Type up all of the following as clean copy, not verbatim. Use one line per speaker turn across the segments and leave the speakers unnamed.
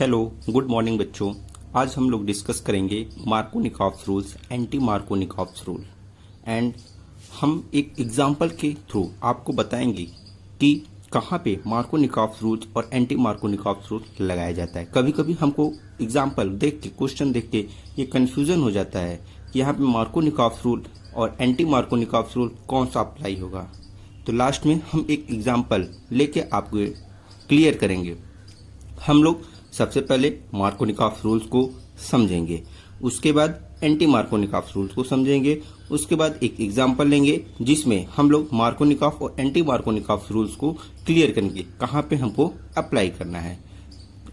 Hello, good morning बच्चों। आज हम लोग डिस्कस करेंगे Markovnikov rules, anti Markovnikov rule. And हम एक एग्जांपल के थ्रू आपको बताएंगे कि कहाँ पे मार्कोनिकॉफ रूल्स और एंटी मार्कोनिकॉफ रूल लगाया जाता है। कभी कभी हमको एग्जांपल देख के, क्वेश्चन देख के ये कन्फ्यूजन हो जाता है कि यहाँ पे मार्कोनिकॉफ रूल और एंटी मार्कोनिकॉफ रूल कौन सा अप्लाई होगा। तो लास्ट में हम एक एग्जाम्पल लेके आपको क्लियर करेंगे। हम लोग सबसे पहले मार्कोनिकॉफ रूल्स को समझेंगे, उसके बाद एंटी मार्कोनिकॉफ रूल्स को समझेंगे, उसके बाद एक एग्जांपल लेंगे जिसमें हम लोग मार्कोनिकॉफ और एंटी मार्कोनिकॉफ रूल्स को क्लियर करेंगे, कहाँ पे हमको अप्लाई करना है।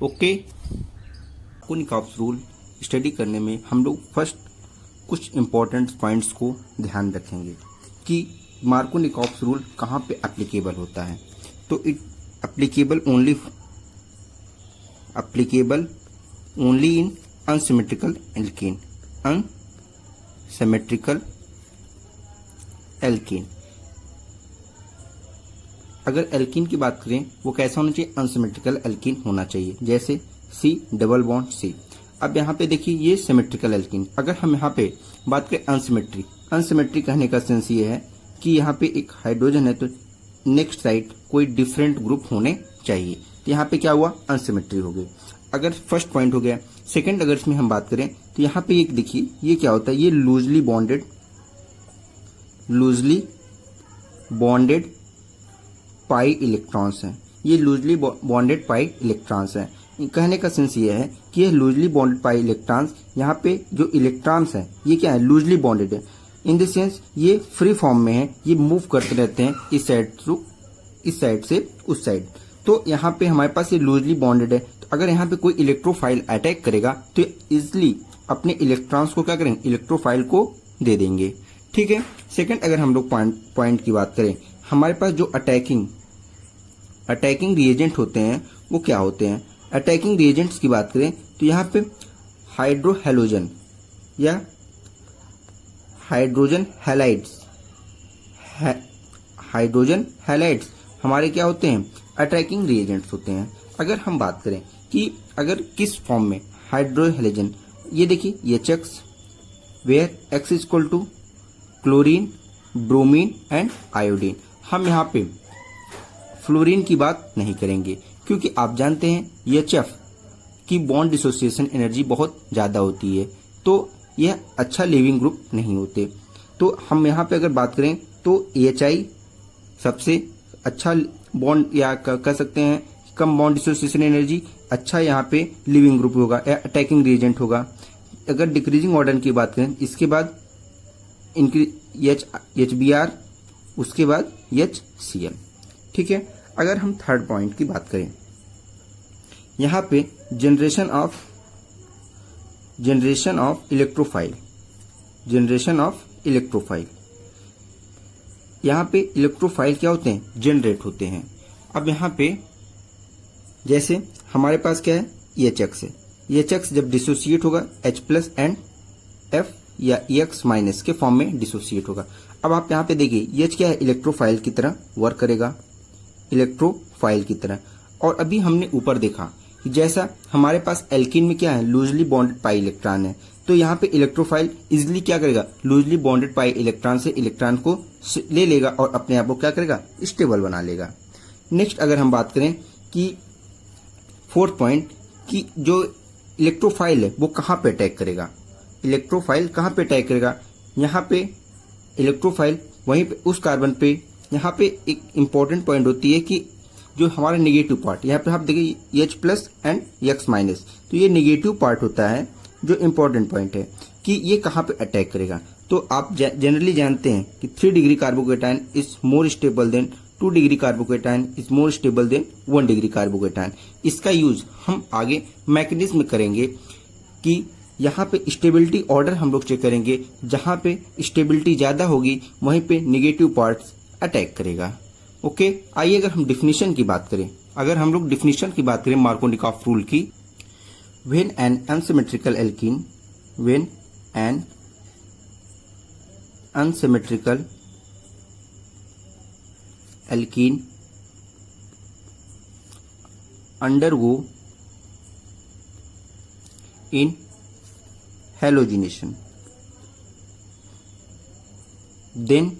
ओके, मार्कोनिकॉफ रूल स्टडी करने में हम लोग फर्स्ट कुछ इंपॉर्टेंट पॉइंट्स को ध्यान रखेंगे कि मार्कोनिकॉफ रूल कहाँ पे एप्लीकेबल होता है। तो it applicable only in unsymmetrical alkene। unsymmetrical alkene, अगर एल्कीन की बात करें वो कैसा होना चाहिए, अनसिमेट्रिकल एल्कीन होना चाहिए, जैसे C डबल बॉन्ड C। अब यहाँ पे देखिए ये सिमेट्रिकल एल्कीन। अगर हम यहाँ पे बात करें अनसिमेट्री कहने का सेंस ये है कि यहाँ पे एक हाइड्रोजन है तो नेक्स्ट साइड कोई डिफरेंट ग्रुप होने चाहिए। तो यहाँ पे क्या हुआ, अनसिमेट्री हो गई। अगर फर्स्ट पॉइंट हो गया। सेकंड अगर इसमें हम बात करें तो यहाँ पे एक देखिए ये क्या होता है, ये लूजली बॉन्डेड पाई इलेक्ट्रॉन्स हैं। ये लूजली बॉन्डेड पाई इलेक्ट्रॉन्स हैं। कहने का सेंस ये है कि ये लूजली बॉन्डेड पाई इलेक्ट्रॉन्स, यहाँ पे जो इलेक्ट्रॉन्स हैं ये क्या है, लूजली बॉन्डेड है। इन द सेंस ये फ्री फॉर्म में है, ये मूव करते रहते हैं इस साइड से उस साइड। तो यहाँ पे हमारे पास ये लूजली बॉन्डेड है। तो अगर यहाँ पे कोई इलेक्ट्रोफाइल अटैक करेगा तो इजिली अपने इलेक्ट्रॉन्स को क्या करेंगे, इलेक्ट्रोफाइल को दे देंगे। ठीक है। सेकंड अगर हम लोग पॉइंट की बात करें, हमारे पास जो अटैकिंग रिएजेंट होते हैं वो क्या होते हैं। अटैकिंग रिएजेंट्स की बात करें तो यहाँ पे हाइड्रोजन हैलाइड्स हमारे क्या होते हैं, अटैकिंग रिएजेंट्स होते हैं। अगर हम बात करें कि अगर किस फॉर्म में हाइड्रोहेलोजन, ये देखिए HX where X is equal to chlorine, bromine and iodine. हम यहाँ पे फ्लोरीन की बात नहीं करेंगे क्योंकि आप जानते हैं HF की बॉन्ड डिसोसिएशन एनर्जी बहुत ज्यादा होती है, तो यह अच्छा लिविंग ग्रुप नहीं होते। तो हम यहाँ पे अगर बात करें तो HI सबसे अच्छा बॉन्ड, या कह सकते हैं कम बॉन्ड डिसोसिएशन एनर्जी, अच्छा यहाँ पे लिविंग ग्रुप होगा या अटैकिंग रिएजेंट होगा। अगर डिक्रीजिंग ऑर्डर की बात करें, इसके बाद HBr, उसके बाद HCl। ठीक है। अगर हम थर्ड पॉइंट की बात करें, यहाँ पे जनरेशन ऑफ इलेक्ट्रोफाइल, यहाँ पे इलेक्ट्रोफाइल क्या होते हैं, जनरेट होते हैं। अब यहाँ पे जैसे हमारे पास क्या है, EHX है। EHX जब डिसोसिएट होगा H+ एंड F या EX- के फॉर्म में डिसोसिएट होगा। अब आप यहाँ पे देखिए H क्या है, इलेक्ट्रोफाइल की तरह वर्क करेगा, इलेक्ट्रोफाइल की तरह। और अभी हमने ऊपर देखा कि जैसा हमारे पास एल्कीन में क्या है, लूजली बॉन्डेड पाई इलेक्ट्रॉन है, तो यहाँ पे इलेक्ट्रोफाइल इजिली क्या करेगा, लूजली बॉन्डेड पाई इलेक्ट्रॉन से इलेक्ट्रॉन को ले लेगा और अपने आप को क्या करेगा, स्टेबल बना लेगा। नेक्स्ट अगर हम बात करें कि फोर्थ पॉइंट कि जो इलेक्ट्रोफाइल है वो कहाँ पे अटैक करेगा, यहाँ पे इलेक्ट्रोफाइल वहीं पे उस कार्बन पे, यहाँ पे एक इंपॉर्टेंट पॉइंट होती है कि जो हमारा नेगेटिव पार्ट, यहाँ पे आप देखिए H+ एंड X-, तो ये नेगेटिव पार्ट होता है जो इंपॉर्टेंट पॉइंट है कि ये कहाँ पे अटैक करेगा। तो आप जनरली जानते हैं कि 3 degree carbocation is more stable then 2 degree carbocation is more stable then 1 degree carbocation. इसका यूज हम आगे मैकेनिज्म में करेंगे कि यहाँ पे स्टेबिलिटी ऑर्डर हम लोग चेक करेंगे, जहाँ पे स्टेबिलिटी ज्यादा होगी वहीं पे नेगेटिव पार्ट्स अटैक करेगा। ओके। आइए अगर हम डिफिनीशन की बात करें, मार्कोनिकॉफ रूल की, when an unsymmetrical alkene undergo in halogenation, then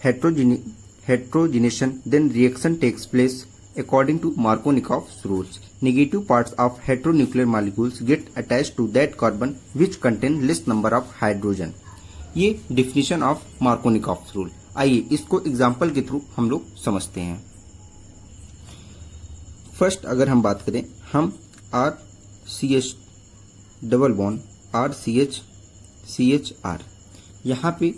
heterogenation, then reaction takes place according to Markovnikov's rules. Negative parts of heteronuclear molecules get attached to that carbon which contain less number of hydrogen. ये definition of Markovnikov's rule. आइए इसको example के through हम लोग समझते हैं. First अगर हम बात करें, हम RCH डबल बॉन्ड RCH यहाँ पे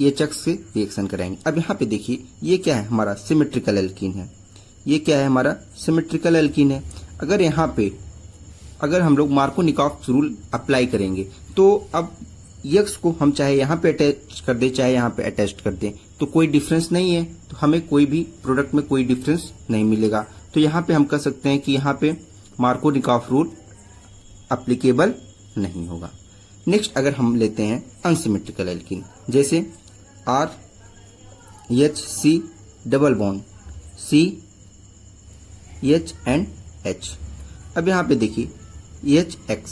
HX से रिएक्शन कराएंगे. अब यहाँ पे देखिए ये क्या है, हमारा सिमेट्रिकल एल्कीन है. ये क्या है, हमारा सिमेट्रिकल एल्कीन है. अगर यहाँ पे अगर हम लोग मार्कोनिकॉफ रूल अप्लाई करेंगे तो अब X को हम चाहे यहाँ पे अटैच कर दें चाहे यहाँ पे अटैच कर दें तो कोई डिफरेंस नहीं है, तो हमें कोई भी प्रोडक्ट में कोई डिफरेंस नहीं मिलेगा. तो यहाँ पे हम कह सकते हैं कि यहाँ पे मार्कोनिकॉफ रूल अप्लीकेबल नहीं होगा. नेक्स्ट अगर हम लेते हैं अनसिमेट्रिकल एल्कीन, जैसे RHC double bond CH and H. अब यहाँ पे देखिए HX,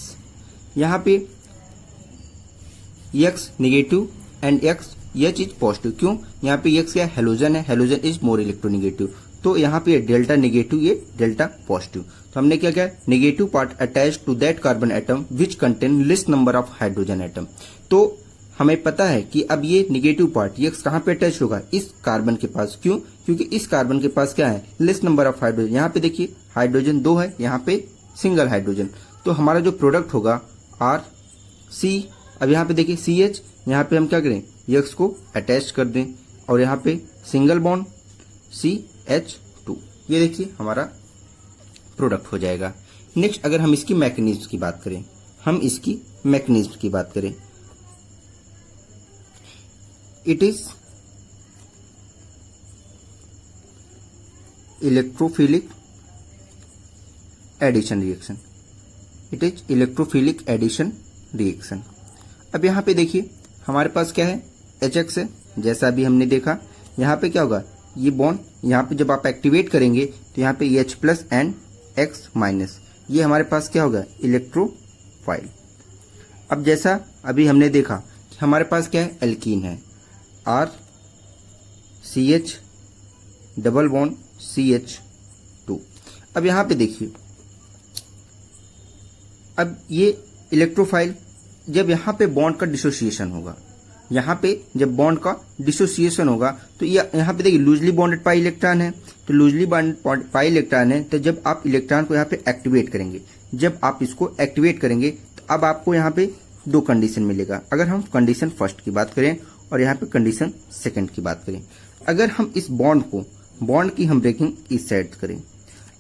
यहाँ पे X negative and H is positive. क्यों, यहाँ पे X क्या हेलोजन है, हेलोजन इज मोर इलेक्ट्रोनेगेटिव. तो यहाँ पे डेल्टा नेगेटिव, ये डेल्टा पॉजिटिव. तो हमने क्या किया, negative part attach to that carbon atom which contain less number of hydrogen atom. तो हमें पता है कि अब ये नेगेटिव पार्ट X कहाँ पे अटैच होगा, इस कार्बन के पास. क्यों, क्योंकि इस कार्बन के पास क्या है, लेस नंबर ऑफ हाइड्रोजन. यहाँ पे देखिए हाइड्रोजन 2 है, यहाँ पे सिंगल हाइड्रोजन. तो हमारा जो प्रोडक्ट होगा RC, अब यहाँ पे देखिए CH, यहाँ पे हम क्या करें, X को अटैच कर दें और यहाँ पे सिंगल बॉन्ड CH2. ये देखिए हमारा प्रोडक्ट हो जाएगा. नेक्स्ट अगर हम इसकी मैकेनिज्म की बात करें, it is electrophilic addition reaction. अब यहाँ पे देखिए हमारे पास क्या है, HX है, जैसा अभी हमने देखा. यहाँ पे क्या होगा, ये बॉन्ड यहाँ पे जब आप एक्टिवेट करेंगे तो यहाँ पे H plus and X minus, ये हमारे पास क्या होगा, इलेक्ट्रोफाइल. अब जैसा अभी हमने देखा कि हमारे पास क्या है, एल्कीन है RCH डबल बॉन्ड CH2. अब यहाँ पे देखिए, अब ये इलेक्ट्रोफाइल, जब यहाँ पे बॉन्ड का डिसोसिएशन होगा, यहाँ पे जब बॉन्ड का डिसोसिएशन होगा तो ये यहाँ पे देखिए लूजली बॉन्डेड पाई इलेक्ट्रॉन है. तो लूजली बॉन्डेड पाई इलेक्ट्रॉन है, तो जब आप इलेक्ट्रॉन को यहाँ पे एक्टिवेट करेंगे, जब आप इसको एक्टिवेट करेंगे तो अब आपको यहाँ पे 2 कंडीशन मिलेगा. अगर हम कंडीशन फर्स्ट की बात करें और यहाँ पे कंडीशन सेकंड की बात करें, अगर हम इस बॉन्ड की हम ब्रेकिंग इस साइड करें,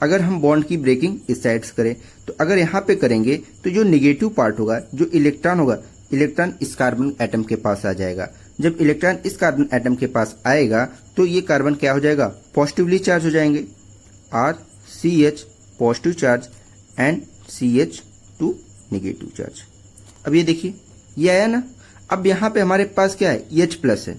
अगर हम बॉन्ड की ब्रेकिंग इस साइड करें तो अगर यहाँ पे करेंगे तो जो नेगेटिव पार्ट होगा, जो इलेक्ट्रॉन होगा, इलेक्ट्रॉन इस कार्बन एटम के पास आ जाएगा. जब इलेक्ट्रॉन इस कार्बन एटम के पास आएगा तो ये कार्बन क्या हो जाएगा, पॉजिटिवली चार्ज हो जाएंगे. RCH positive charge and CH2 negative charge. अब ये देखिए ये आया ना. अब यहाँ पे हमारे पास क्या है, H प्लस है,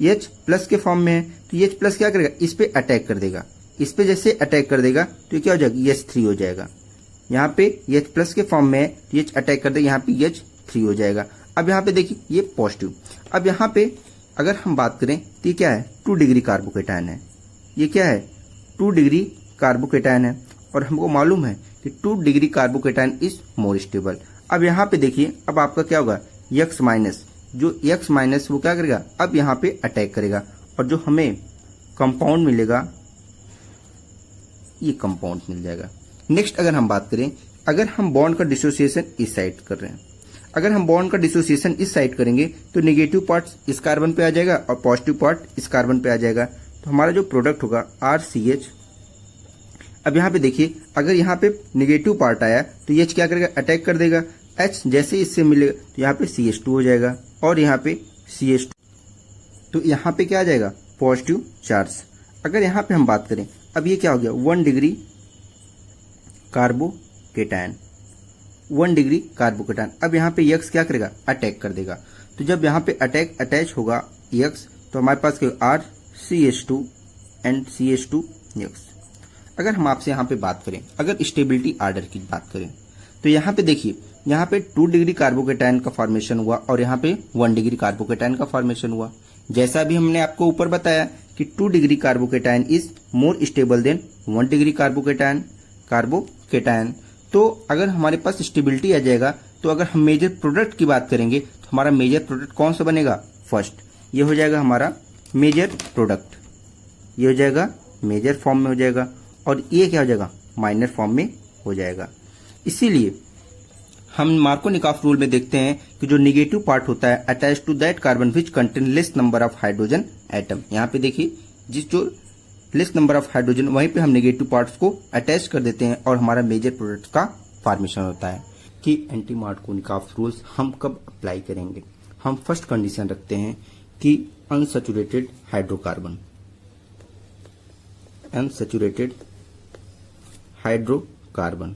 H प्लस के फॉर्म में है. तो H प्लस क्या करेगा, इस पे अटैक कर देगा. इस पे जैसे अटैक कर देगा तो ये क्या हो जाएगा, H3 हो जाएगा. यहाँ पे H प्लस के फॉर्म में है तो H अटैक कर देगा, यहाँ पे H3 हो जाएगा. अब यहाँ पे देखिए ये पॉजिटिव. अब यहाँ पे अगर हम बात करें तो ये क्या है, 2 डिग्री कार्बोकेटायन है. ये क्या है, 2 डिग्री कार्बोकेटायन है और हमको मालूम है कि 2 degree carbocation is more stable. अब यहाँ पे देखिए, अब आपका क्या होगा, X माइनस, जो X माइनस वो क्या करेगा, अब यहाँ पे अटैक करेगा और जो हमें कंपाउंड मिलेगा, ये कंपाउंड मिल जाएगा. नेक्स्ट अगर हम बात करें, अगर हम बॉन्ड का डिसोसिएशन इस साइड कर रहे हैं, अगर हम बॉन्ड का डिसोसिएशन इस साइड करेंगे तो नेगेटिव पार्ट इस कार्बन पे आ जाएगा और पॉजिटिव पार्ट इस कार्बन पे आ जाएगा. तो हमारा जो प्रोडक्ट होगा RCH. अब यहाँ पे देखिए, अगर यहाँ पे नेगेटिव पार्ट आया तो H क्या करेगा, अटैक कर देगा. H जैसे इससे मिलेगा तो यहाँ पे CH2 हो जाएगा और यहाँ पे CH2, तो यहाँ पे क्या आ जाएगा, पॉजिटिव चार्ज. अगर यहाँ पे हम बात करें, अब ये क्या हो गया, 1 डिग्री कार्बोकेटायन, 1 डिग्री कार्बोकेटायन. अब यहाँ पे X क्या करेगा, अटैक कर देगा. तो जब यहाँ पे अटैच होगा X तो हमारे पास क्या, RCH2 एंड CH2 नेक्स्ट। अगर हम आपसे यहाँ पे बात करें, अगर स्टेबिलिटी ऑर्डर की बात करें, तो यहाँ पे देखिए, यहाँ पे 2 डिग्री कार्बोकेटायन का फॉर्मेशन हुआ और यहाँ पे 1 डिग्री कार्बोकेटायन का फॉर्मेशन हुआ। जैसा भी हमने आपको ऊपर बताया कि 2 degree carbocation is more stable then 1 degree carbocation. तो अगर हमारे पास स्टेबिलिटी आ जाएगा, तो अगर हम मेजर प्रोडक्ट की बात करेंगे तो हमारा मेजर प्रोडक्ट कौन सा बनेगा? फर्स्ट, ये हो जाएगा हमारा मेजर प्रोडक्ट, ये हो जाएगा मेजर फॉर्म में हो जाएगा, और ये क्या हो जाएगा? माइनर फॉर्म में हो जाएगा। इसीलिए हम मार्कोनिकॉफ रूल में देखते हैं कि जो निगेटिव पार्ट होता है attach to that carbon which contain less number of hydrogen atom. यहाँ पे देखिए, जिस जो लेस नंबर ऑफ हाइड्रोजन, वहीं पे हम नेगेटिव पार्ट्स को अटैच कर देते हैं और हमारा मेजर प्रोडक्ट का फॉर्मेशन होता है। कि एंटी मार्कोनिकॉफ रूल्स हम कब अप्लाई करेंगे? हम फर्स्ट कंडीशन रखते हैं कि अनसैचुरेटेड हाइड्रोकार्बन, अनसैचुरेटेड हाइड्रोकार्बन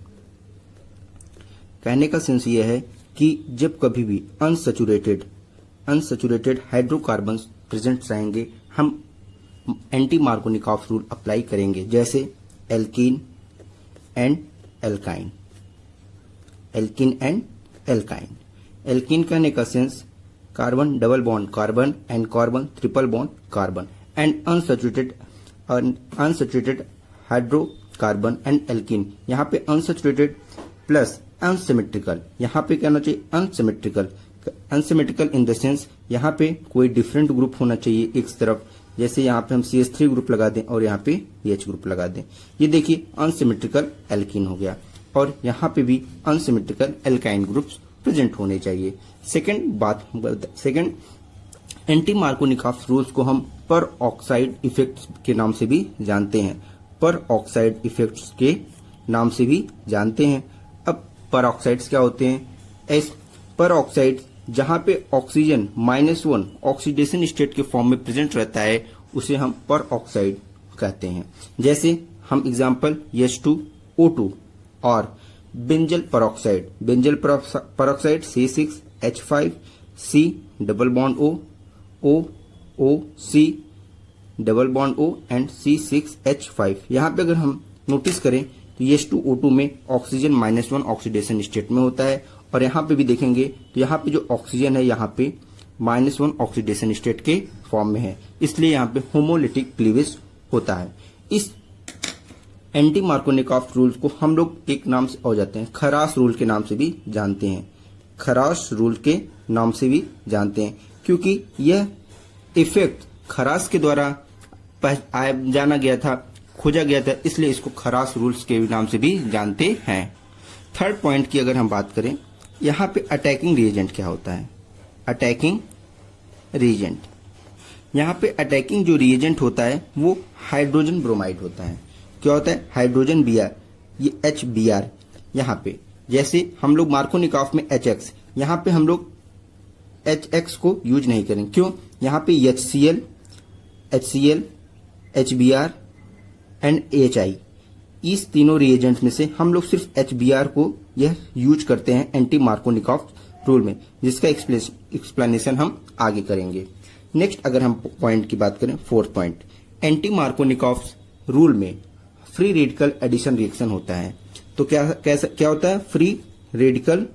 कहने का सेंस ये है कि जब कभी भी अनसैचुरेटेड हाइड्रोकार्बन प्रेजेंट रहेंगे, हम एंटी मार्कोनिकॉफ रूल अप्लाई करेंगे। जैसे alkene and alkyne, alkene and alkyne. Alkene कहने का sense carbon double bond carbon and carbon triple bond carbon, and unsaturated hydrocarbon and alkene. यहाँ पे अनसैचुरेटेड प्लस अनसिमेट्रिकल, यहाँ पे क्या होना चाहिए? Unsymmetrical. Unsymmetrical in the sense यहाँ पे कोई डिफरेंट ग्रुप होना चाहिए एक तरफ, जैसे यहाँ पे हम CH3 ग्रुप लगा दें और यहाँ पे H ग्रुप लगा दें। ये देखिए अनसिमेट्रिकल एल्कीन हो गया, और यहाँ पे भी अनसिमेट्रिकल एल्काइन ग्रुप्स प्रेजेंट होने चाहिए। सेकंड, एंटी मार्कोनिकॉफ रूल्स को हम पर ऑक्साइड इफेक्ट्स के नाम से भी जानते हैं, पर ऑक्साइड इफेक्ट्स के नाम से भी जानते हैं। अब पर ऑक्साइड्स क्या होते हैं? पर ऑक्साइड जहां पे ऑक्सीजन -1 ऑक्सीडेशन स्टेट के फॉर्म में प्रेजेंट रहता है, उसे हम पर ऑक्साइड कहते हैं। जैसे हम एग्जांपल H2O2 और benzyl peroxide, C6H5C double bond O C double bond O and C6H5। यहाँ पे अगर हम नोटिस करें तो H2O2 में ऑक्सीजन -1 ऑक्सीडेशन स्टेट में होता है, और यहाँ पे भी देखेंगे तो यहाँ पे जो ऑक्सीजन है यहाँ पे -1 ऑक्सीडेशन स्टेट के फॉर्म में है, इसलिए यहाँ पे होमोलिटिक क्लीवेज होता है। इस एंटी मार्कोनिकॉफ रूल्स को हम लोग एक नाम से और जाते हैं, खरास रूल के नाम से भी जानते हैं, खरास रूल के नाम से भी जानते हैं, क्योंकि यह इफेक्ट खरास के द्वारा जाना गया था, खोजा गया था, इसलिए इसको खरास रूल्स के नाम से भी जानते हैं। थर्ड पॉइंट की अगर हम बात करें, यहाँ पे अटैकिंग रिएजेंट क्या होता है? अटैकिंग रिएजेंट, यहाँ पे अटैकिंग जो रिएजेंट होता है वो हाइड्रोजन ब्रोमाइड होता है। क्या होता है? हाइड्रोजन Br, ये HBr। यहाँ पे जैसे हम लोग मार्कोनिकॉफ में HX, यहाँ पे हम लोग HX को यूज नहीं करेंगे। क्यों? यहाँ पे HCl, HBr एंड HI, इस तीनों रिएजेंट में से हम लोग सिर्फ HBr को यह यूज करते हैं एंटी मार्कोनिकॉफ रूल में, जिसका एक्सप्लेनेशन हम आगे करेंगे। नेक्स्ट अगर हम पॉइंट की बात करें, fourth point, anti Markovnikov rule में फ्री रेडिकल एडिशन रिएक्शन होता है। तो क्या होता है? Free radical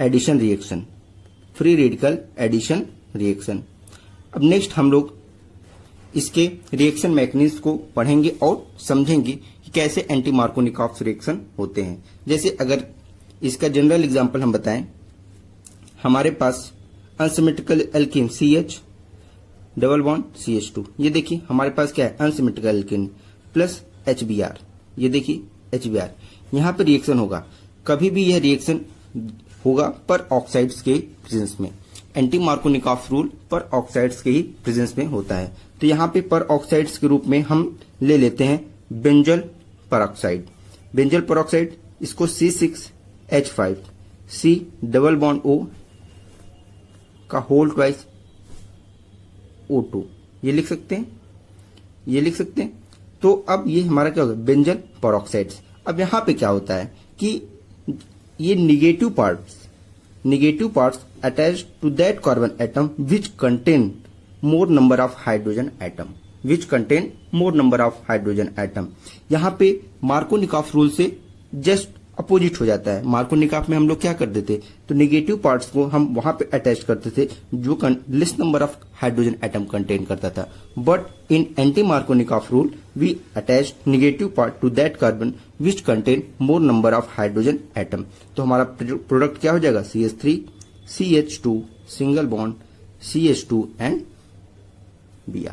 addition reaction, free radical addition reaction. अब नेक्स्ट हम लोग इसके रिएक्शन मैकेनिज्म को पढ़ेंगे और समझेंगे कि कैसे एंटी मार्कोनिकॉफ रिएक्शन होते हैं। जैसे अगर इसका जनरल एग्जांपल हम बताएं, हमारे पास unsymmetrical alkene CH double bond CH2, ये देखिए हमारे पास क्या है? अनसिमेट्रिकल एल्कीन प्लस HBr, ये देखिए HBr। यहाँ पे रिएक्शन होगा, कभी भी यह रिएक्शन होगा पर ऑक्साइड्स के प्रेजेंस में। एंटी मार्कोनिकॉफ रूल पर ऑक्साइड्स के ही प्रेजेंस में होता है। तो यहाँ पे पर ऑक्साइड्स के रूप में हम ले लेते हैं बेंजल परऑक्साइड। बेंजल परऑक्साइड, इसको C6H5 C double bond O का होल ट्वाइस O2, ये लिख सकते हैं, तो अब ये हमारा क्या होगा? Benzoyl peroxides. अब यहाँ पे क्या होता है कि ये negative parts attach to that carbon atom which contain more number of hydrogen atom, which contain more number of hydrogen atom। यहाँ पे मार्कोनिकॉफ रूल से जस्ट अपोजिट हो जाता है। मार्कोनिकॉफ में हम लोग क्या करते थे, तो नेगेटिव पार्ट्स को हम वहां पे अटैच करते थे जो less number of hydrogen atom contain करता था। But in anti Markovnikov rule we attach negative part to that carbon which contain more number of hydrogen atom. तो हमारा प्रोडक्ट क्या हो जाएगा, CH3 CH2 single bond CH2 and Br।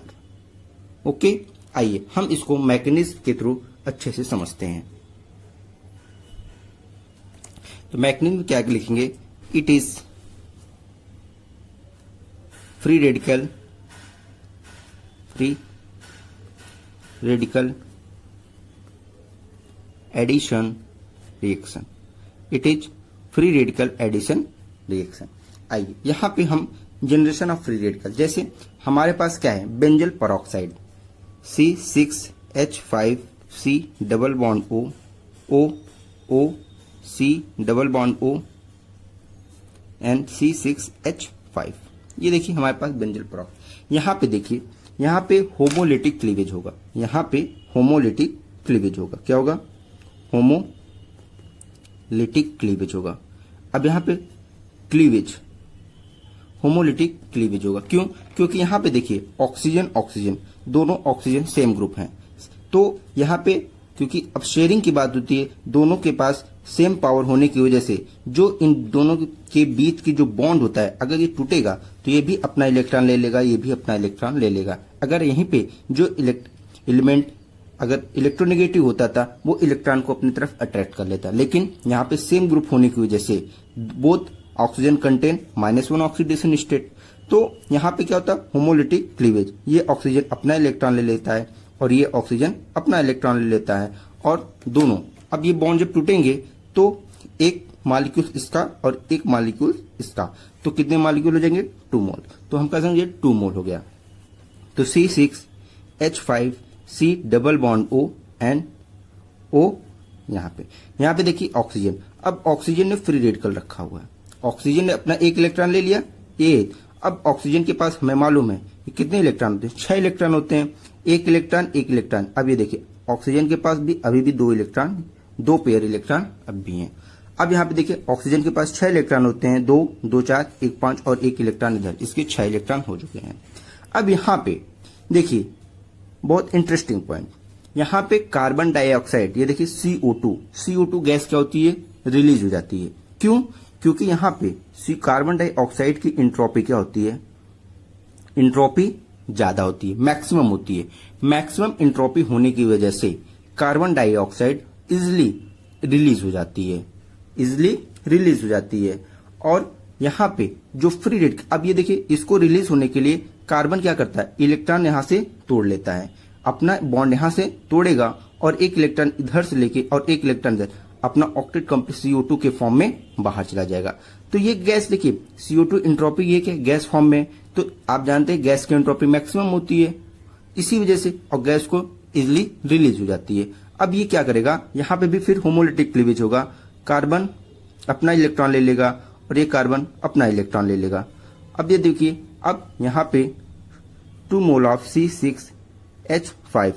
Okay, आइए हम इसको मैकेनिज्म के थ्रू अच्छे से समझते हैं। तो मैकेनिज्म क्या लिखेंगे, it is free radical addition reaction. It is free radical addition reaction. आइए यहां पे हम जनरेशन ऑफ फ्री रेडिकल, जैसे हमारे पास क्या है, benzyl peroxide C6H5C double bond O C double bond O and C6H5। ये देखिए हमारे पास बेंजल पेरोक्साइड। यहाँ पे देखिए, यहाँ पे होमोलिटिक क्लीवेज होगा, यहाँ पे होमोलिटिक क्लीवेज होगा। क्या होगा, होमोलिटिक क्लीवेज होगा। अब यहाँ पे क्लीवेज, होमोलिटिक क्लीवेज होगा। क्यों, क्योंकि यहाँ पे देखिए ऑक्सीजन ऑक्सीजन दोनों ऑक्सीजन सेम ग्रुप हैं। तो यहाँ पे क्योंकि अब शेयरिंग की बात होती है, दोनों के पास सेम पावर होने की वजह से जो इन दोनों के बीच की जो बॉन्ड होता है, अगर ये टूटेगा तो ये भी अपना इलेक्ट्रॉन ले लेगा, ये भी अपना इलेक्ट्रॉन ले लेगा। अगर यहीं पे जो एलिमेंट अगर इलेक्ट्रोनेगेटिव होता था, वो इलेक्ट्रॉन को अपनी तरफ अट्रैक्ट कर लेता। लेकिन यहाँ पे सेम ग्रुप होने की वजह से both oxygen contain -1 oxidation state. तो यहाँ पे क्या होता है, होमोलिटिक क्लीवेज। ये ऑक्सीजन अपना इलेक्ट्रॉन ले लेता है और ये ऑक्सीजन अपना इलेक्ट्रॉन ले लेता है, और दोनों अब ये बॉन्ड जब टूटेंगे तो एक मॉलिक्यूल इसका और एक मॉलिक्यूल इसका, तो कितने मॉलिक्यूल हो जाएंगे, 2 मोल। तो हम कह सकते 2 मोल हो गया। तो C6H5C double bond O and O यहाँ पे देखिए ऑक्सीजन। अब ऑक्सीजन ने फ्री रेडिकल रखा हुआ है, ऑक्सीजन ने अपना एक इलेक्ट्रॉन ले लिया, एक। अब ऑक्सीजन के पास हमें मालूम है कि कितने इलेक्ट्रॉन होते हैं, 6 इलेक्ट्रॉन होते हैं, एक इलेक्ट्रॉन। अब ये देखिए ऑक्सीजन के पास भी अभी भी 2 इलेक्ट्रॉन, 2 पेयर इलेक्ट्रॉन अब भी हैं। अब यहाँ पे देखिए ऑक्सीजन के पास 6 इलेक्ट्रॉन होते हैं, 2 2 4 1 5 और एक इलेक्ट्रॉन इधर, इसके 6 इलेक्ट्रॉन हो चुके हैं। अब यहाँ पे देखिए बहुत इंटरेस्टिंग पॉइंट, यहाँ पे कार्बन डाइऑक्साइड, ये देखिए CO2 गैस क्या होती है, रिलीज हो जाती है। क्यों, क्योंकि यहाँ पे कार्बन डाइऑक्साइड की इंट्रोपी क्या होती है, इंट्रोपी ज्यादा होती है, मैक्सिमम होती है। मैक्सिमम इंट्रोपी होने की वजह से कार्बन डाइऑक्साइड इजिली रिलीज हो जाती है, और यहाँ पे जो फ्री रेडिकल, अब ये देखिए इसको रिलीज होने के लिए कार्बन क्या करता है, इलेक्ट्रॉन यहां से तोड़ लेता है, अपना बॉन्ड यहां से तोड़ेगा और एक इलेक्ट्रॉन इधर से लेके और एक इलेक्ट्रॉन इधर, अपना ऑक्टेट कॉम्प्लेक्स CO2 के फॉर्म में बाहर चला जाएगा। तो ये गैस देखिए CO2 इंट्रोपी ये क्या, गैस फॉर्म में, तो आप जानते हैं गैस की इंट्रोपी मैक्सिमम होती है, इसी वजह से और गैस को इजिली रिलीज हो जाती है। अब ये क्या करेगा, यहाँ पे भी फिर होमोलिटिक क्लीवेज होगा, कार्बन अपना इलेक्ट्रॉन ले लेगा और ये कार्बन अपना इलेक्ट्रॉन ले लेगा। अब ये देखिए, अब यहाँ पे 2 मोल ऑफ C6H5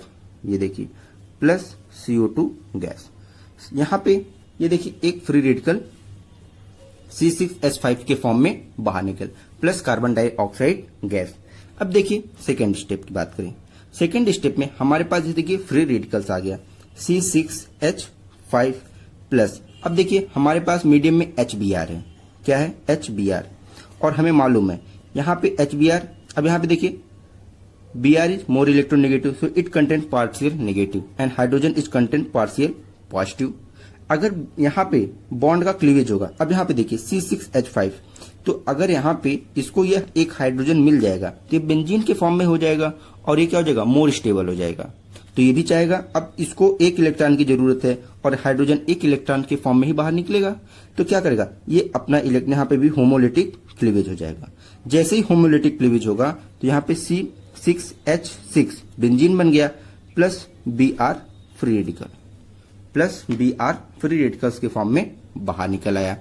ये देखिए प्लस CO2 गैस, यहाँ पे ये देखिए एक फ्री रेडिकल C6H5 के फॉर्म में बाहर निकल, प्लस कार्बन डाइऑक्साइड गैस। अब देखिए सेकेंड स्टेप की बात करें, सेकेंड स्टेप में हमारे पास देखिए फ्री रेडिकल्स आ गया C6H5 प्लस। अब देखिए हमारे पास मीडियम में HBr है, क्या है HBr, और हमें मालूम है यहाँ पे HBr। अब यहाँ पे देखिए Br is more electronegative, so it content partial negative and hydrogen is content partial positive. अगर यहाँ पे बॉन्ड का क्लीवेज होगा, अब यहाँ पे देखिए C6H5, तो अगर यहाँ पे इसको यह एक हाइड्रोजन मिल जाएगा तो ये बेंजीन के फॉर्म में हो जाएगा और ये क्या हो जाएगा, मोर स्टेबल हो जाएगा। तो ये भी चाहेगा, अब इसको एक इलेक्ट्रॉन की जरूरत है और हाइड्रोजन एक इलेक्ट्रॉन के फॉर्म में ही बाहर निकलेगा, तो क्या करेगा, ये अपना इलेक्ट्रॉन यहाँ पे भी होमोलिटिक क्लीवेज हो जाएगा। जैसे ही होमोलिटिक क्लीवेज होगा तो यहाँ पे C6H6 बेंजीन बन गया, plus Br free radical, plus Br free radicals के फॉर्म में बाहर निकल आया।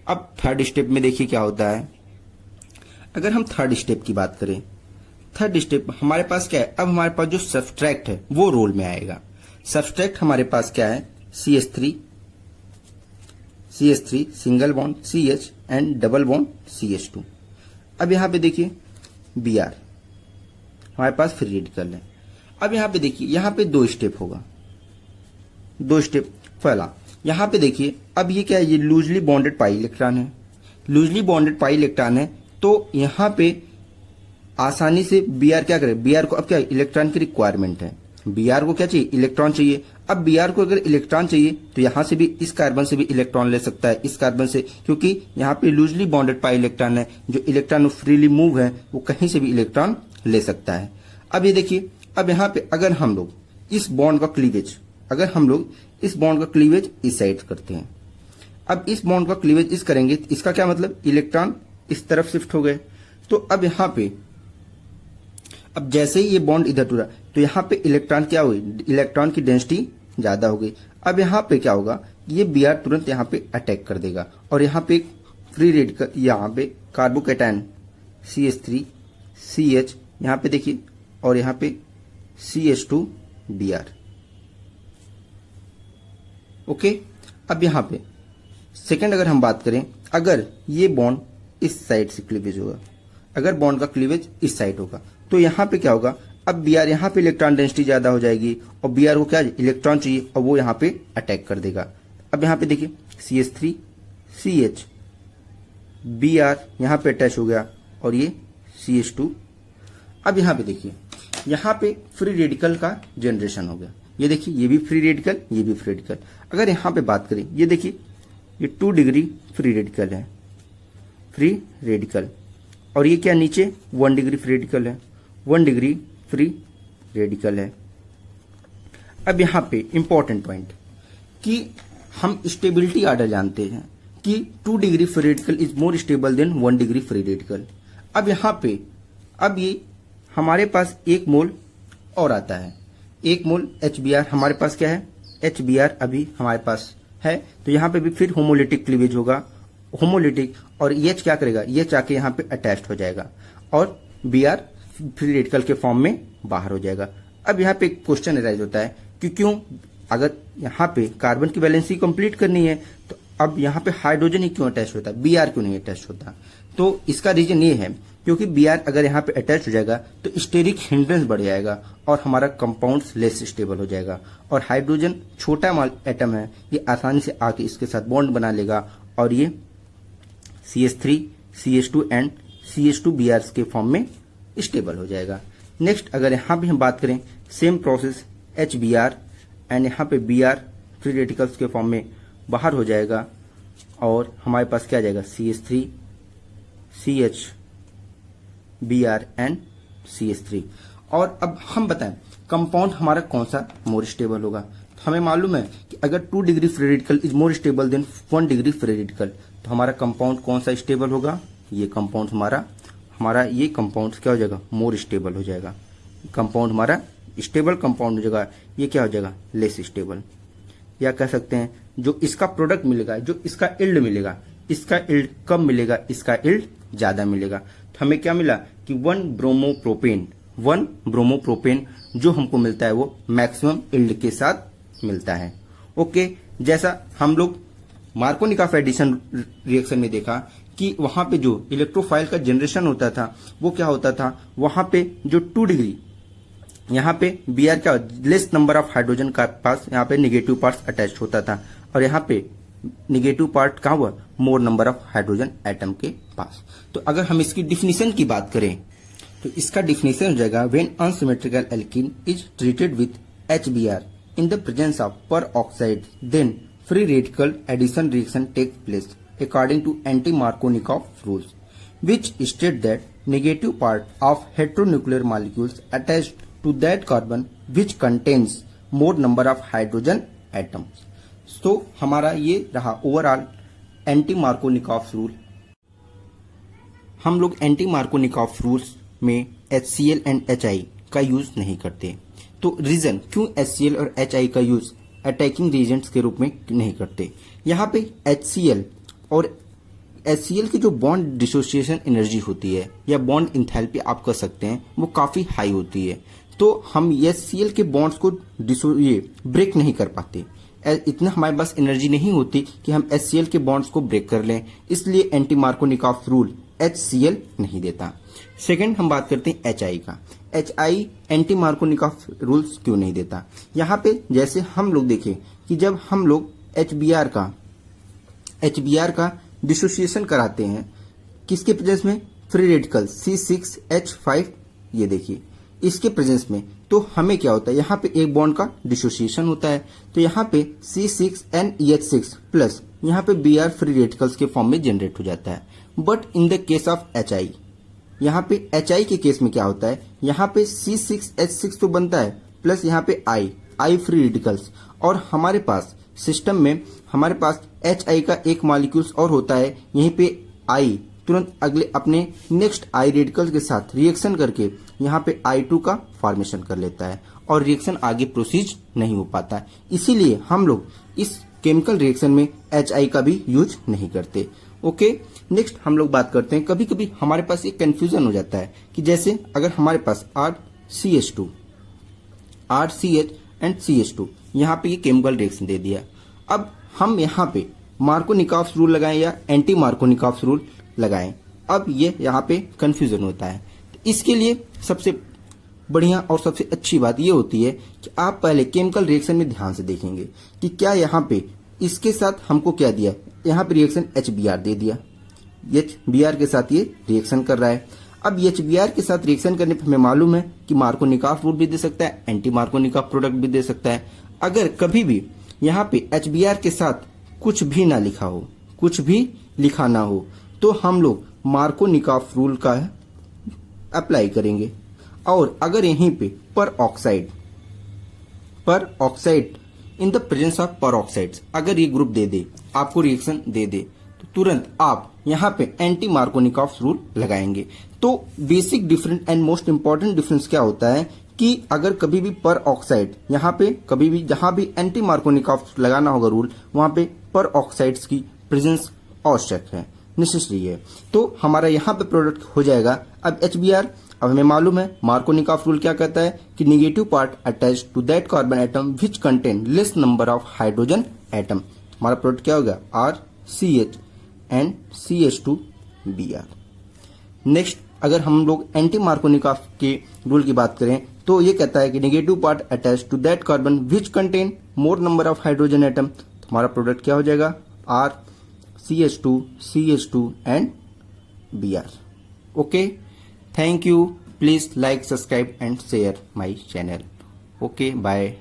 अब थर्ड स्टेप में देखिए क्या होता है। अगर हम थर्ड स्टेप की बात करें, थर्ड स्टेप हमारे पास क्या है, अब हमारे पास जो सब्सट्रैक्ट है वो रोल में आएगा। सब्सट्रैक्ट हमारे पास क्या है, CH3 single bond CH and double bond CH2। अब यहां पे देखिए Br हमारे पास फ्री रेडिकल है। अब यहां पे देखिए, यहां पे दो स्टेप होगा, दो स्टेप। पहला यहां पे देखिए, अब ये क्या है, ये लूजली बॉन्डेड पाई इलेक्ट्रॉन है, लूजली बॉन्डेड पाई इलेक्ट्रॉन है। तो यहां पे आसानी से Br क्या करे, Br को अब क्या इलेक्ट्रॉन की रिक्वायरमेंट है, Br को क्या चाहिए, इलेक्ट्रॉन चाहिए। अब Br को अगर इलेक्ट्रॉन चाहिए तो यहां से भी इस कार्बन से भी इलेक्ट्रॉन ले सकता है, इस कार्बन से, क्योंकि यहां पे लूजली बॉन्डेड पाई इलेक्ट्रॉन है, जो इलेक्ट्रॉन फ्रीली मूव है वो कहीं से भी इलेक्ट्रॉन ले सकता है। अब ये देखिए, अब यहां पे अगर हम लोग इस बॉन्ड का क्लीवेज, अगर हम लोग इस बॉन्ड का क्लीवेज इस साइड करते हैं, अब इस बॉन्ड का क्लीवेज इस करेंगे, इसका क्या मतलब, इलेक्ट्रॉन इस तरफ शिफ्ट हो गए। तो अब यहां पे, अब जैसे ही ये बॉन्ड इधर टूटा तो यहां पे इलेक्ट्रॉन क्या हुई, इलेक्ट्रॉन की डेंसिटी ज्यादा हो गई। अब यहां पे क्या होगा, ये Br तुरंत यहां पे अटैक कर देगा और यहां पे फ्री रेडिकल, यहां पे कार्बोकैटायन CH3 CH यहां पे देखिए, और यहां पे CH2 Br। ओके, अब यहां पे सेकंड अगर हम बात करें, अगर ये बॉन्ड इस साइड से क्लीवेज होगा, अगर बॉन्ड का क्लीवेज इस साइड होगा तो यहां पे क्या होगा, अब Br यहां पे इलेक्ट्रॉन डेंसिटी ज्यादा हो जाएगी और Br को क्या इलेक्ट्रॉन चाहिए और वो यहां पे अटैक कर देगा। अब यहां पे देखिए CH3 CH Br यहां पे अटैच हो गया और ये CH2। अब यहां पे देखिए, यहां पे फ्री रेडिकल का जनरेशन हो गया, ये देखिए ये भी फ्री रेडिकल, ये भी फ्री रेडिकल। अगर यहां पे बात करें, ये देखिए ये 2 डिग्री फ्री रेडिकल है, फ्री रेडिकल, और ये क्या नीचे 1 डिग्री फ्री रेडिकल है, 1 डिग्री फ्री रेडिकल है। अब यहां पे इंपॉर्टेंट पॉइंट कि हम स्टेबिलिटी ऑर्डर जानते हैं कि 2 degree free radical is more stable then 1 degree free radical. अब यहां पे, अब ये हमारे पास 1 मोल और आता है, 1 मोल HBr हमारे पास क्या है, HBr अभी हमारे पास है, तो यहां पे भी फिर होमोलिटिक क्लीवेज होगा, होमोलिटिक, और H क्या करेगा, H आके यहां पे अटैच्ड हो जाएगा और Br फ्री रेडिकल के फॉर्म में बाहर हो जाएगा। अब यहाँ पे क्वेश्चन अराइज होता है कि क्यों, अगर यहाँ पे कार्बन की वैलेंसी कंप्लीट करनी है तो अब यहाँ पे हाइड्रोजन ही क्यों अटैच होता है, Br क्यों नहीं अटैच होता। तो इसका रीजन ये है क्योंकि Br अगर यहाँ पे अटैच हो जाएगा तो स्टेरिक हिंड्रेंस बढ़ जाएगा और हमारा कंपाउंड्स लेस स्टेबल हो जाएगा, और हाइड्रोजन छोटा एटम है, ये आसानी से आके इसके साथ बॉन्ड बना लेगा और ये CH3 CH2 and CH2 Br के फॉर्म में स्टेबल हो जाएगा। नेक्स्ट अगर यहां भी हम बात करें, सेम प्रोसेस HBr एंड यहां पे Br फ्री रेडिकल्स के फॉर्म में बाहर हो जाएगा और हमारे पास क्या आ जाएगा, CH3 CH Br and CH3। और अब हम बताएं कंपाउंड हमारा कौन सा मोर स्टेबल होगा। तो हमें मालूम है कि अगर 2 degree free radical is more stable then 1 degree free radical, तो हमारा कंपाउंड कौन सा स्टेबल होगा, ये कंपाउंड हमारा ये कंपाउंड क्या हो जाएगा, मोर स्टेबल हो जाएगा। कंपाउंड हमारा स्टेबल कंपाउंड हो जाएगा, ये क्या हो जाएगा, लेस स्टेबल। या कह सकते हैं जो इसका प्रोडक्ट मिलेगा, जो इसका इल्ड मिलेगा, इसका इल्ड कम मिलेगा, इसका इल्ड ज्यादा मिलेगा। तो हमें क्या मिला कि 1 ब्रोमोप्रोपेन जो हमको मिलता है वो मैक्सिमम इल्ड के साथ मिलता है। ओके, जैसा हम लोग मार्कोनिकॉफ एडिशन रिएक्शन में देखा कि वहां पे जो इलेक्ट्रोफाइल का जनरेशन होता था वो क्या होता था, वहां पे जो 2 डिग्री, यहाँ पे Br क्या, लेस नंबर ऑफ हाइड्रोजन का पास यहाँ पे निगेटिव पार्ट अटैच होता था, और यहाँ पे निगेटिव पार्ट कहाँ हुआ, मोर नंबर ऑफ हाइड्रोजन एटम के पास। तो अगर हम इसकी डिफिनीशन की बात करें तो इसका डिफिनीशन हो जाएगा, when unsymmetrical alkene is treated with HBr in the presence of peroxide then free radical addition reaction takes place according to anti-Markovnikov rules, which state that negative part of heteronuclear molecules attached to that carbon which contains more number of hydrogen atoms. So हमारा ये रहा overall anti-Markovnikov rule. हम लोग anti-Markovnikov rules में HCl and HI का use नहीं करते। तो रीजन क्यों HCl और HI का यूज अटैकिंग रिएजेंट्स के रूप में नहीं करते। यहाँ पे HCl और HCl की जो बॉन्ड डिसोसिएशन एनर्जी होती है या बॉन्ड इंथैल्पी आप कह सकते हैं, वो काफी हाई होती है। तो हम HCl के बॉन्ड्स को ब्रेक नहीं कर पाते, इतना हमारे पास एनर्जी नहीं होती कि हम HCl के बॉन्ड्स को ब्रेक कर लें, इसलिए एंटी मार्कोनिकॉफ रूल HCl नहीं देता। सेकंड हम बात करते हैं HI का। HI एंटी मार्कोनिकॉफ रूल्स क्यों नहीं देता? यहाँ पे जैसे हम लोग देखें कि जब हम लोग HBr का डिसोसिएशन कराते हैं किसके प्रेजेंस में? फ्री रेडिकल C6H5, ये देखिए इसके प्रेजेंस में, तो हमें क्या होता है, यहाँ पे एक बॉन्ड का डिसोसिएशन होता है, तो यहाँ पे C6NEH6 प्लस यहाँ पे Br फ्री रेडिकल्स के फॉर्म में जनरेट हो जाता है। But in the case of HI, यहाँ पे HI के केस में क्या होता है, यहाँ पे C6H6 तो बनता है प्लस यहाँ पे I फ्री रेडिकल्स, और हमारे पास सिस्टम में हमारे पास HI का एक मॉलिक्यूल्स और होता है, यहीं पे I तुरंत अगले अपने नेक्स्ट I रेडिकल के साथ रिएक्शन करके यहाँ पे I2 का फॉर्मेशन कर लेता है और रिएक्शन आगे प्रोसीड नहीं हो पाता। इसीलिए हम लोग इस केमिकल रिएक्शन में HI का भी यूज नहीं करते। ओके, नेक्स्ट हम लोग बात करते हैं, कभी कभी हमारे पास एक कंफ्यूजन हो जाता है कि जैसे अगर हमारे पास RCH2 एंड CH2 यहाँ पे ये केमिकल रिएक्शन दे दिया, अब हम यहाँ पे मार्कोनिकॉफ रूल लगाएं या एंटी मार्कोनिकॉफ रूल लगाएं, अब ये यहाँ पे कंफ्यूजन होता है। तो इसके लिए सबसे बढ़िया और सबसे अच्छी बात ये होती है कि आप पहले केमिकल रिएक्शन में ध्यान से देखेंगे कि क्या यहाँ पे इसके साथ हमको क्या दिया, यहाँ पे रिएक्शन HBr दे दिया, HBr के साथ ये रिएक्शन कर रहा है। अब HBr के साथ रिएक्शन करने पर हमें मालूम है कि मार्कोनिकॉफ रूल भी दे सकता है, एंटी मार्कोनिकॉफ प्रोडक्ट भी दे सकता है। अगर कभी भी यहाँ पे HBr के साथ कुछ भी ना लिखा हो, कुछ भी लिखा ना हो, तो हम लोग मार्कोनिकॉफ रूल का अप्लाई करेंगे। और अगर यहीं पे पर oxide in the presence of पर ऑक्साइड्स अगर ये ग्रुप दे दे, आपको रिएक्शन दे दे, तो तुरंत आप यहाँ पे एंटी मार्कोनिकॉफ रूल लगाएंगे। तो basic difference and most important difference क्या होता है कि अगर कभी भी पर ऑक्साइड यहाँ पे कभी भी जहां भी एंटी मार्कोनिकॉफ लगाना होगा रूल, वहां पे पर ऑक्साइड्स की प्रेजेंस आवश्यक है, नेसेसरी है। तो हमारा यहाँ पे प्रोडक्ट हो जाएगा अब HBr। अब हमें मालूम है मार्कोनिकॉफ रूल क्या कहता है कि negative part attach to that carbon atom which contain less number of hydrogen atom. हमारा प्रोडक्ट क्या होगा? RCH and CH2Br। नेक्स्ट अगर हम लोग एंटी मार्कोनिकॉफ के रूल की बात करें तो ये कहता है कि negative part attach to that carbon which contain more number of hydrogen atom. तो हमारा प्रोडक्ट क्या हो जाएगा? RCH2, CH2 and Br। Okay, thank you. Please like, subscribe and share my channel. Okay, bye.